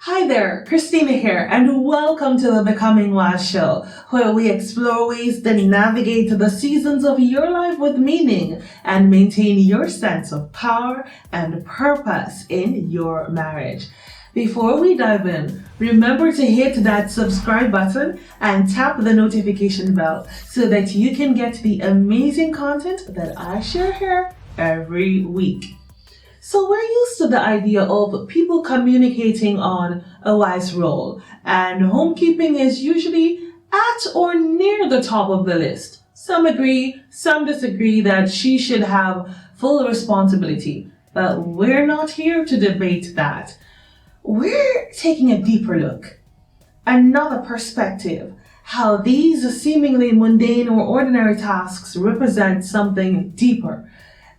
Hi there, Christina here, and welcome to the Becoming Wives show, where we explore ways to navigate the seasons of your life with meaning and maintain your sense of power and purpose in your marriage. Before we dive in, remember to hit that subscribe button and tap the notification bell so that you can get the amazing content that I share here every week. So we're used to the idea of people communicating on a wife's role, and homekeeping is usually at or near the top of the list. Some agree, some disagree that she should have full responsibility, but we're not here to debate that. We're taking a deeper look, another perspective, how these seemingly mundane or ordinary tasks represent something deeper.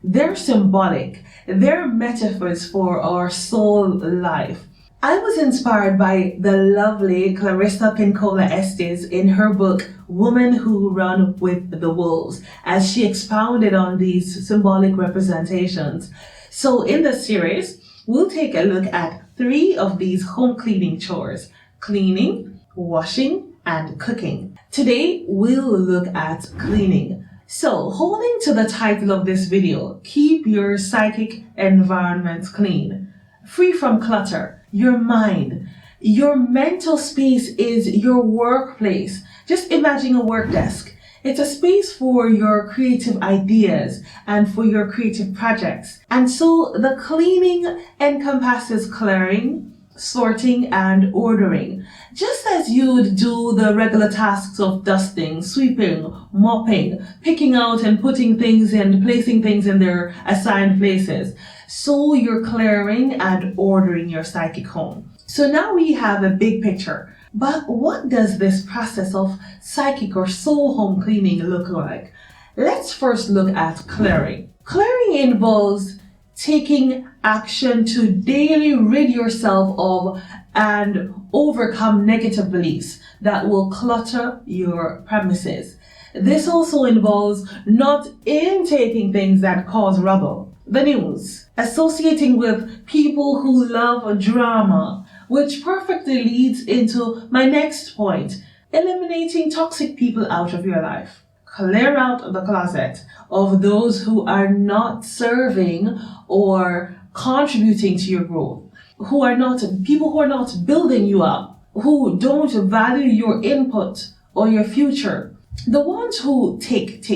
They're symbolic. They're metaphors for our soul life. I was inspired by the lovely Clarissa Pinkola Estes in her book, Women Who Run with the Wolves, as she expounded on these symbolic representations. So in this series, we'll take a look at 3 of these home cleaning chores: cleaning, washing, and cooking. Today, we'll look at cleaning. So, holding to the title of this video, keep your psychic environment clean, free from clutter. Your mind, your mental space is your workplace. Just imagine a work desk. It's a space for your creative ideas and for your creative projects. And so the cleaning encompasses clearing, sorting, and ordering. Just as you'd do the regular tasks of dusting, sweeping, mopping, picking out and putting things and placing things in their assigned places, so you're clearing and ordering your psychic home. So now we have a big picture. But what does this process of psychic or soul home cleaning look like? Let's first look at clearing. Clearing involves taking action to daily rid yourself of and overcome negative beliefs that will clutter your premises. This also involves not intaking things that cause rubble. The news, associating with people who love drama, which perfectly leads into my next point: eliminating toxic people out of your life. Clear out the closet of those who are not serving or contributing to your growth, who are not building you up, who don't value your input or your future. The ones who take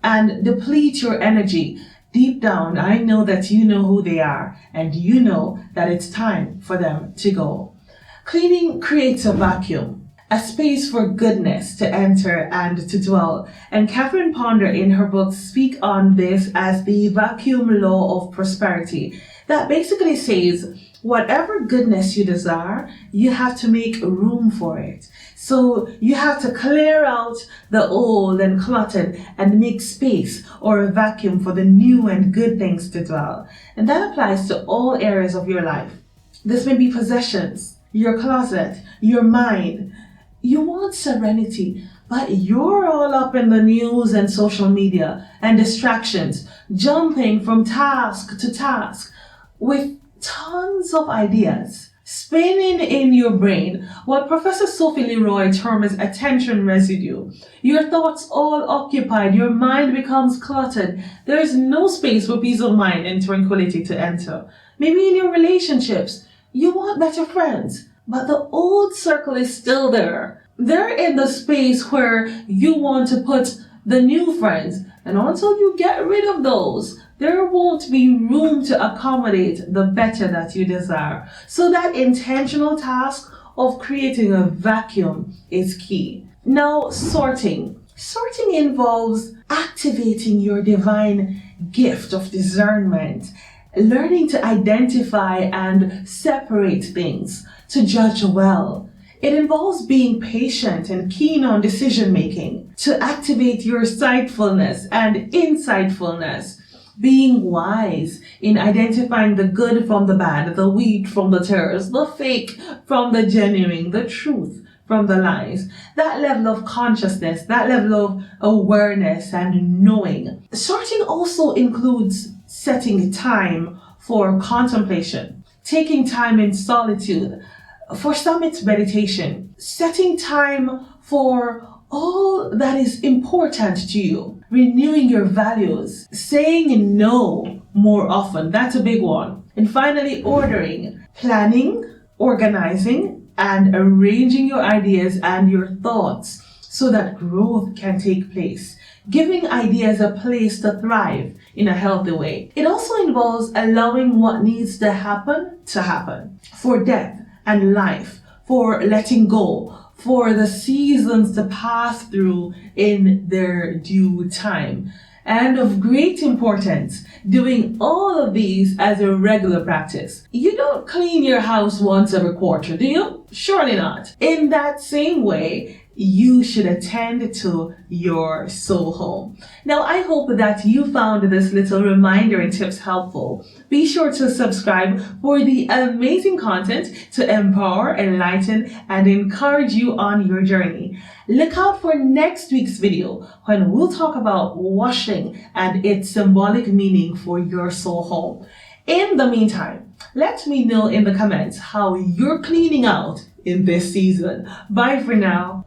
and deplete your energy. Deep down, I know that you know who they are, and you know that it's time for them to go. Cleaning creates a vacuum, a space for goodness to enter and to dwell. And Catherine Ponder in her book speak on this as the vacuum law of prosperity, that basically says whatever goodness you desire, you have to make room for it. So you have to clear out the old and cluttered and make space or a vacuum for the new and good things to dwell. And that applies to all areas of your life. This may be possessions, your closet, your mind. You want serenity, but you're all up in the news and social media and distractions, jumping from task to task with tons of ideas spinning in your brain, what Professor Sophie Leroy terms attention residue. Your thoughts all occupied, your mind becomes cluttered. There is no space for peace of mind and tranquility to enter. Maybe in your relationships, you want better friends, but the old circle is still there. They're in the space where you want to put the new friends, and until you get rid of those, there won't be room to accommodate the better that you desire. So that intentional task of creating a vacuum is key. Now, sorting. Sorting involves activating your divine gift of discernment, learning to identify and separate things, to judge well. It involves being patient and keen on decision making, to activate your sightfulness and insightfulness, being wise in identifying the good from the bad, the wheat from the tares, the fake from the genuine, the truth from the lies. That level of consciousness, that level of awareness and knowing. Sorting also includes setting time for contemplation, taking time in solitude, For some, it's meditation, setting time for all that is important to you, renewing your values, saying no more often. That's a big one. And finally, ordering, planning, organizing, and arranging your ideas and your thoughts so that growth can take place, giving ideas a place to thrive in a healthy way. It also involves allowing what needs to happen for death and life, for letting go, for the seasons to pass through in their due time. And of great importance, doing all of these as a regular practice. You don't clean your house once every quarter, do you? Surely not. In that same way, you should attend to your soul home. Now, I hope that you found this little reminder and tips helpful. Be sure to subscribe for the amazing content to empower, enlighten, and encourage you on your journey. Look out for next week's video when we'll talk about washing and its symbolic meaning for your soul home. In the meantime, let me know in the comments how you're cleaning out in this season. Bye for now.